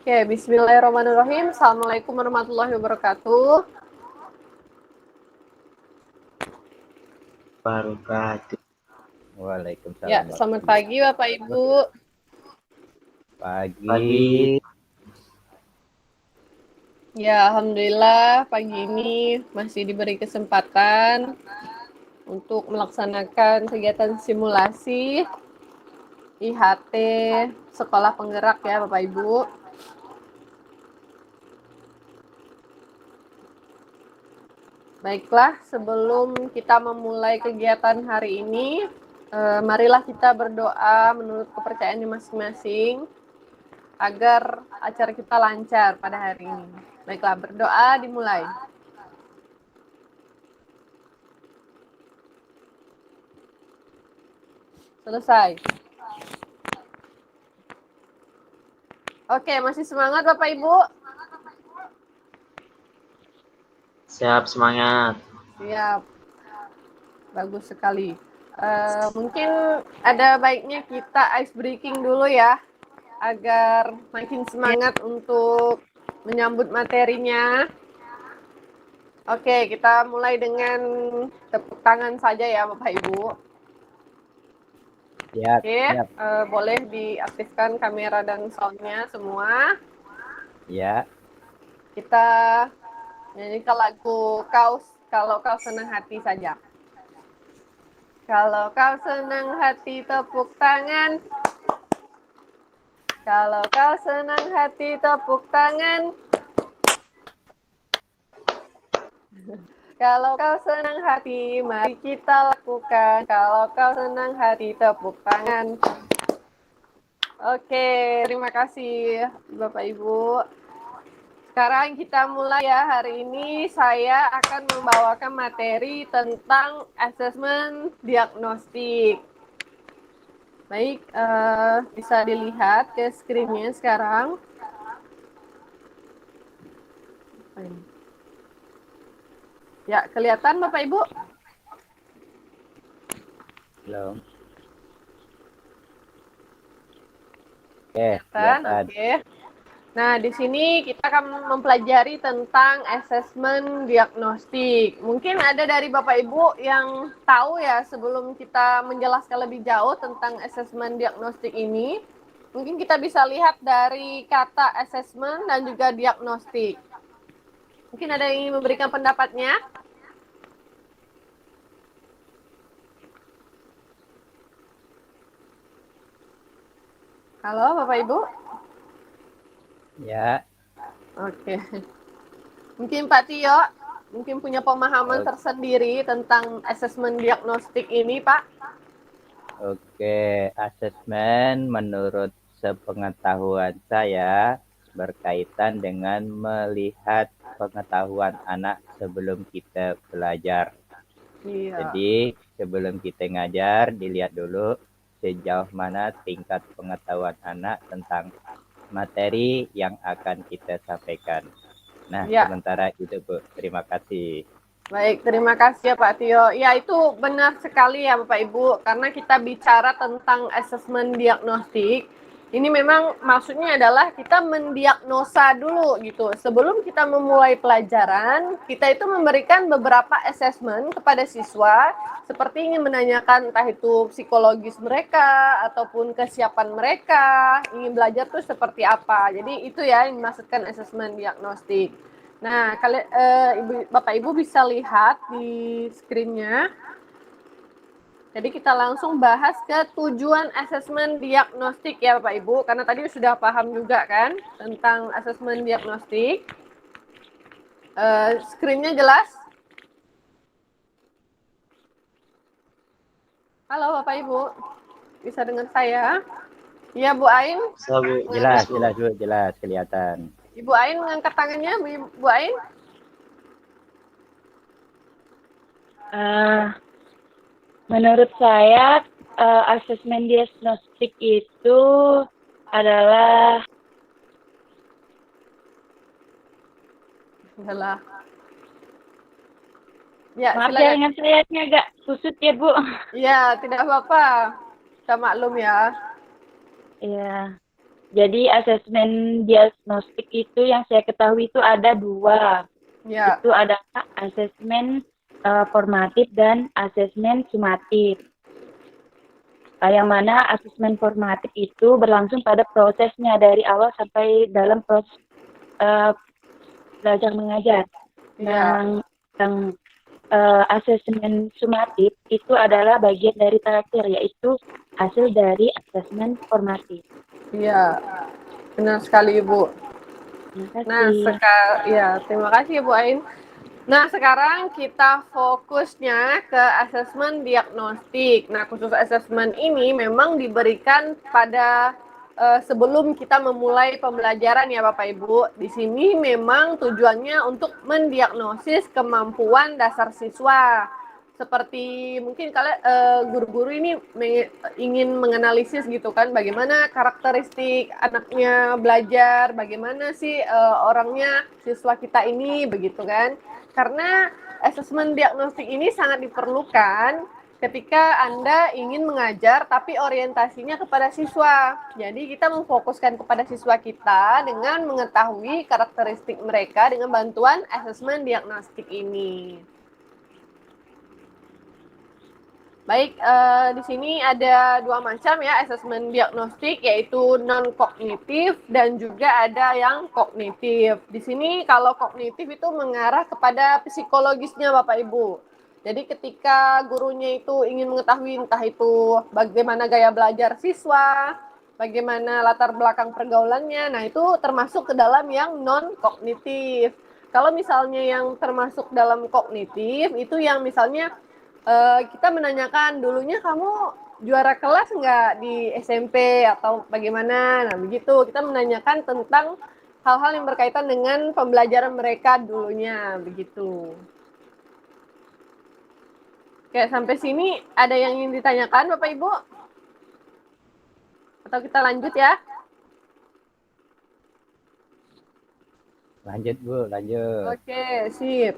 Oke, bismillahirrahmanirrahim. Assalamualaikum warahmatullahi wabarakatuh. Wabarakatuh. Waalaikumsalam. Ya, selamat pagi Bapak Ibu. Pagi. Ya, alhamdulillah pagi ini masih diberi kesempatan untuk melaksanakan kegiatan simulasi IHT Sekolah Penggerak ya Bapak Ibu. Baiklah, sebelum kita memulai kegiatan hari ini, marilah kita berdoa menurut kepercayaan masing-masing agar acara kita lancar pada hari ini. Baiklah, berdoa dimulai. Selesai. Oke, masih semangat Bapak Ibu? Siap, semangat. Siap. Bagus sekali. Mungkin ada baiknya kita ice breaking dulu ya, agar makin semangat untuk menyambut materinya. Oke, kita mulai dengan tepuk tangan saja ya Bapak Ibu. Siap, Oke, siap. boleh diaktifkan kamera dan soundnya semua. Ya. Kita nyanyikan lagu Kalau Kau Senang Hati saja. Kalau kau senang hati tepuk tangan. Kalau kau senang hati tepuk tangan. Kalau kau senang hati, mari kita lakukan. Kalau kau senang hati, tepuk tangan. Oke, terima kasih Bapak Ibu. Sekarang kita mulai ya. Hari ini saya akan membawakan materi tentang asesmen diagnostik. Baik, bisa dilihat ke screen-nya sekarang. Ya, kelihatan Bapak Ibu? Belum. Oke, Kelihatan, kelihatan. oke. Nah, di sini kita akan mempelajari tentang asesmen diagnostik. Mungkin ada dari Bapak Ibu yang tahu ya sebelum kita menjelaskan lebih jauh tentang asesmen diagnostik ini. Mungkin kita bisa lihat dari kata asesmen dan juga diagnostik. Mungkin ada yang ingin memberikan pendapatnya? Halo Bapak Ibu? Ya. Oke. Mungkin Pak Tio, mungkin punya pemahaman tersendiri tentang asesmen diagnostik ini, Pak. Oke, asesmen menurut sepengetahuan saya berkaitan dengan melihat pengetahuan anak sebelum kita belajar. Iya. Jadi sebelum kita ngajar, dilihat dulu sejauh mana tingkat pengetahuan anak tentang materi yang akan kita sampaikan. Nah, Ya. sementara itu Bu, terima kasih. Baik, terima kasih ya Pak Tio. Ya, itu benar sekali ya Bapak Ibu, karena kita bicara tentang asesmen diagnostik. Ini memang maksudnya adalah kita mendiagnosa dulu gitu. Sebelum kita memulai pelajaran, kita itu memberikan beberapa asesmen kepada siswa, seperti ingin menanyakan entah itu psikologis mereka, ataupun kesiapan mereka, ingin belajar tuh seperti apa. Jadi itu ya yang dimaksudkan asesmen diagnostik. Nah, Bapak Ibu bisa lihat di screen-nya. Jadi kita langsung bahas ke tujuan asesmen diagnostik ya Bapak Ibu, karena tadi sudah paham juga kan tentang asesmen diagnostik. Screen-nya jelas? Halo Bapak Ibu, bisa dengar saya? Iya Bu Ain? Bisa, Bu. Jelas, Bu. jelas Bu, jelas kelihatan. Ibu Ain mengangkat tangannya, Bu Ain? Menurut saya, asesmen diagnostik itu adalah Ya, maaf silakan. jaringan saya ini agak kusut ya Bu. Iya, tidak apa-apa. Kita maklum ya. Iya. Jadi asesmen diagnostik itu yang saya ketahui itu ada 2. Ya, Itu adalah asesmen formatif dan asesmen sumatif. Yang mana asesmen formatif itu berlangsung pada prosesnya dari awal sampai dalam proses belajar mengajar. ya, Yang asesmen sumatif itu adalah bagian dari terakhir, yaitu hasil dari asesmen formatif. ya. Benar sekali, Ibu. Terima Nah, kasih. terima kasih Ibu Ain. Nah, sekarang kita fokusnya ke asesmen diagnostik. Nah, khusus asesmen ini memang diberikan pada sebelum kita memulai pembelajaran ya Bapak Ibu. Di sini memang tujuannya untuk mendiagnosis kemampuan dasar siswa. Seperti mungkin kalian guru-guru ini ingin menganalisis gitu kan, bagaimana karakteristik anaknya belajar, bagaimana sih orangnya siswa kita ini begitu kan. Karena asesmen diagnostik ini sangat diperlukan ketika Anda ingin mengajar tapi orientasinya kepada siswa. Jadi kita memfokuskan kepada siswa kita dengan mengetahui karakteristik mereka dengan bantuan asesmen diagnostik ini. Baik, di sini ada 2 macam ya asesmen diagnostik, yaitu non kognitif dan juga ada yang kognitif. Di sini kalau kognitif itu mengarah kepada psikologisnya Bapak Ibu. Jadi ketika gurunya itu ingin mengetahui entah itu bagaimana gaya belajar siswa, bagaimana latar belakang pergaulannya, nah itu termasuk ke dalam yang non kognitif. Kalau misalnya yang termasuk dalam kognitif itu yang misalnya kita menanyakan dulunya kamu juara kelas nggak di SMP atau bagaimana. Nah, begitu kita menanyakan tentang hal-hal yang berkaitan dengan pembelajaran mereka dulunya, begitu. Oke, sampai sini ada yang ingin ditanyakan Bapak Ibu? Atau kita lanjut ya? Lanjut Bu, lanjut. Oke, sip.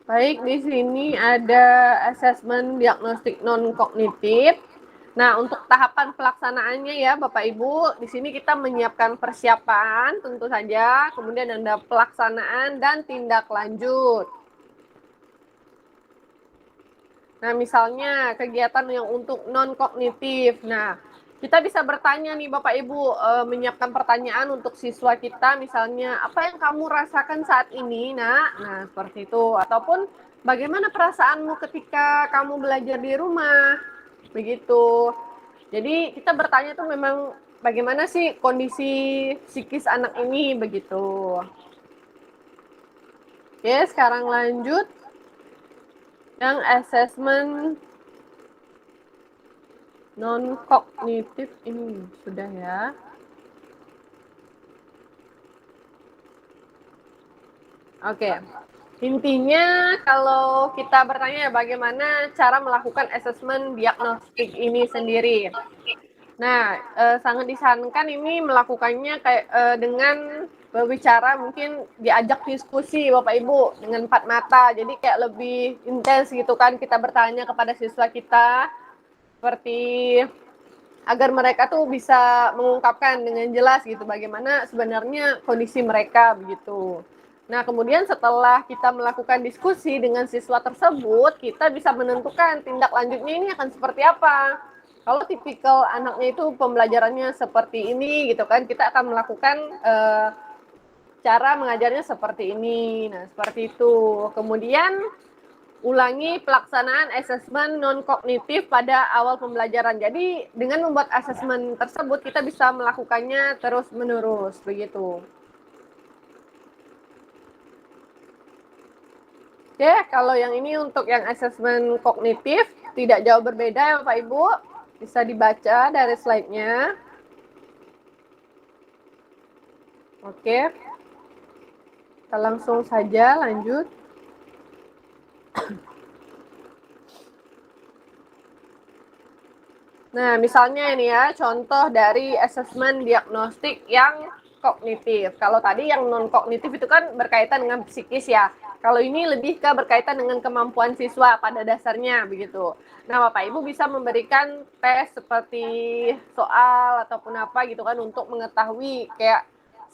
Baik, di sini ada asesmen diagnostik non kognitif. Nah, untuk tahapan pelaksanaannya ya Bapak Ibu, di sini kita menyiapkan persiapan tentu saja, kemudian ada pelaksanaan dan tindak lanjut. Nah, misalnya kegiatan yang untuk non kognitif. Nah, kita bisa bertanya nih Bapak Ibu, menyiapkan pertanyaan untuk siswa kita, misalnya apa yang kamu rasakan saat ini, Nak? Nah, seperti itu. Ataupun bagaimana perasaanmu ketika kamu belajar di rumah? Begitu. Jadi kita bertanya tuh memang bagaimana sih kondisi psikis anak ini begitu. Oke, sekarang lanjut yang asesmen non kognitif ini sudah ya. Oke. Intinya kalau kita bertanya bagaimana cara melakukan asesmen diagnostik ini sendiri. Nah, sangat disarankan ini melakukannya kayak dengan berbicara, mungkin diajak diskusi Bapak Ibu dengan 4 mata. Jadi kayak lebih intens gitu kan kita bertanya kepada siswa kita, seperti agar mereka tuh bisa mengungkapkan dengan jelas gitu bagaimana sebenarnya kondisi mereka begitu. Nah, kemudian setelah kita melakukan diskusi dengan siswa tersebut, kita bisa menentukan tindak lanjutnya ini akan seperti apa. Kalau tipikal anaknya itu pembelajarannya seperti ini gitu kan, kita akan melakukan cara mengajarnya seperti ini. Nah, seperti itu. Kemudian ulangi pelaksanaan asesmen non kognitif pada awal pembelajaran. Jadi dengan membuat asesmen tersebut kita bisa melakukannya terus-menerus begitu. Oke, kalau yang ini untuk yang asesmen kognitif tidak jauh berbeda ya Bapak Ibu. Bisa dibaca dari slide-nya. Oke. Kita langsung saja lanjut. Nah, misalnya ini ya, contoh dari asesmen diagnostik yang kognitif. Kalau tadi yang non kognitif itu kan berkaitan dengan psikis ya. Kalau ini lebih ke berkaitan dengan kemampuan siswa pada dasarnya begitu. Nah, Bapak Ibu bisa memberikan tes seperti soal ataupun apa gitu kan untuk mengetahui kayak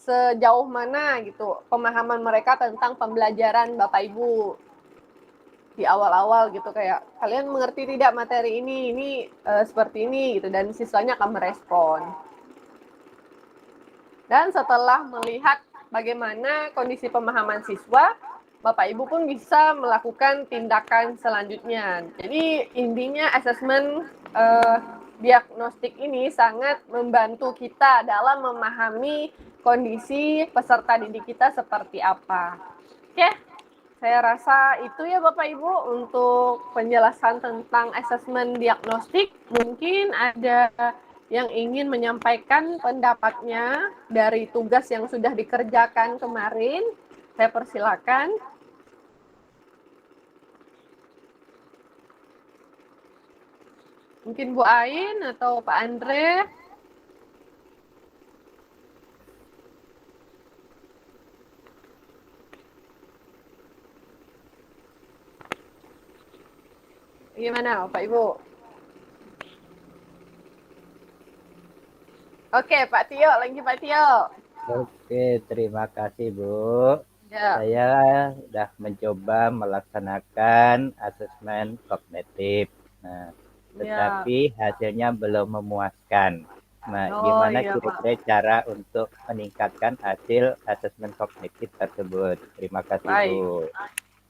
sejauh mana gitu pemahaman mereka tentang pembelajaran Bapak Ibu di awal-awal gitu, kayak kalian mengerti tidak materi ini seperti ini gitu, dan siswanya akan merespon. Dan setelah melihat bagaimana kondisi pemahaman siswa, Bapak Ibu pun bisa melakukan tindakan selanjutnya. Jadi intinya asesmen diagnostik ini sangat membantu kita dalam memahami kondisi peserta didik kita seperti apa. Oke, saya rasa itu ya Bapak Ibu untuk penjelasan tentang asesmen diagnostik. Mungkin ada yang ingin menyampaikan pendapatnya dari tugas yang sudah dikerjakan kemarin. Saya persilakan. Mungkin Bu Ain atau Pak Andre. Gimana Pak Ibu? Oke Pak Tio, lagi Pak Tio. Oke, terima kasih Bu. Ya. Saya sudah mencoba melaksanakan asesmen kognitif. Nah, tetapi hasilnya belum memuaskan. Nah, gimana iya, kira-kira cara untuk meningkatkan hasil asesmen kognitif tersebut? Terima kasih Baik. Bu.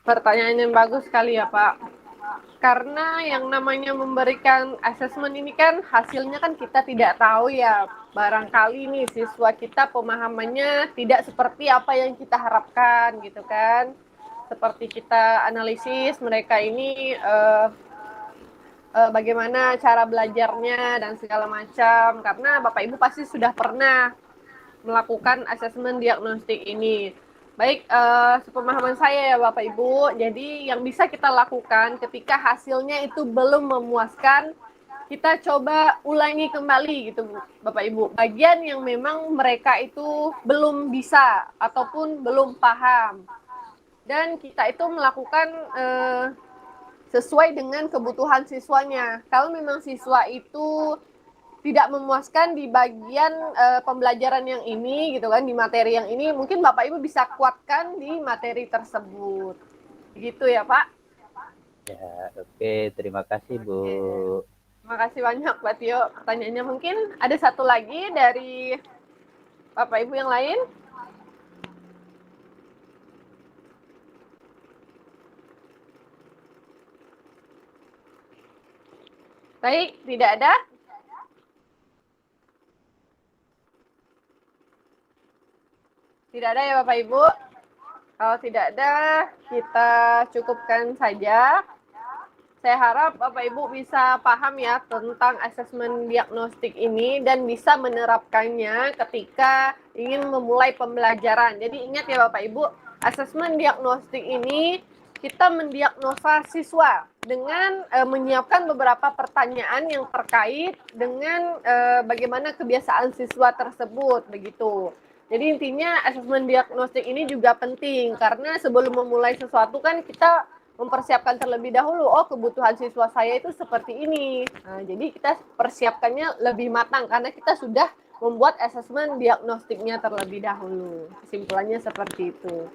Pertanyaan yang bagus sekali ya Pak. Karena yang namanya memberikan asesmen ini kan hasilnya kan kita tidak tahu ya. Barangkali nih siswa kita pemahamannya tidak seperti apa yang kita harapkan gitu kan. Seperti kita analisis mereka ini bagaimana cara belajarnya dan segala macam. Karena Bapak Ibu pasti sudah pernah melakukan asesmen diagnostik ini. Baik, sepemahaman saya ya Bapak Ibu, jadi yang bisa kita lakukan ketika hasilnya itu belum memuaskan, kita coba ulangi kembali gitu Bapak Ibu. Bagian yang memang mereka itu belum bisa ataupun belum paham. Dan kita itu melakukan sesuai dengan kebutuhan siswanya. Kalau memang siswa itu tidak memuaskan di bagian pembelajaran yang ini gitu kan, di materi yang ini, mungkin Bapak Ibu bisa kuatkan di materi tersebut. Gitu ya Pak. Ya, oke, terima kasih Bu. Terima kasih banyak Pak Tio. Pertanyaannya mungkin ada satu lagi dari Bapak Ibu yang lain. Baik, tidak ada. Tidak ada ya Bapak Ibu. Kalau tidak ada, kita cukupkan saja. Saya harap Bapak Ibu bisa paham ya tentang asesmen diagnostik ini dan bisa menerapkannya ketika ingin memulai pembelajaran. Jadi ingat ya Bapak Ibu, asesmen diagnostik ini kita mendiagnosa siswa dengan menyiapkan beberapa pertanyaan yang terkait dengan bagaimana kebiasaan siswa tersebut begitu. Jadi intinya asesmen diagnostik ini juga penting karena sebelum memulai sesuatu kan kita mempersiapkan terlebih dahulu, oh kebutuhan siswa saya itu seperti ini. Nah, jadi kita persiapkannya lebih matang karena kita sudah membuat asesmen diagnostiknya terlebih dahulu. Kesimpulannya seperti itu.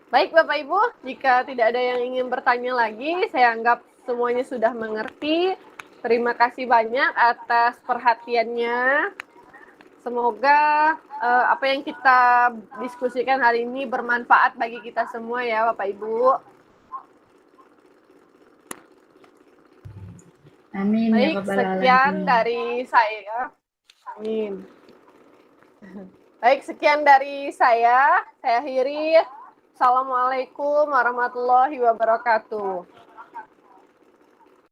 Baik Bapak Ibu, jika tidak ada yang ingin bertanya lagi, saya anggap semuanya sudah mengerti. Terima kasih banyak atas perhatiannya. Semoga apa yang kita diskusikan hari ini bermanfaat bagi kita semua ya Bapak Ibu. Amin. Baik, Ya Rabbal sekian Alamin. dari saya. Amin. Baik, sekian dari saya. Saya akhiri. Assalamualaikum warahmatullahi wabarakatuh.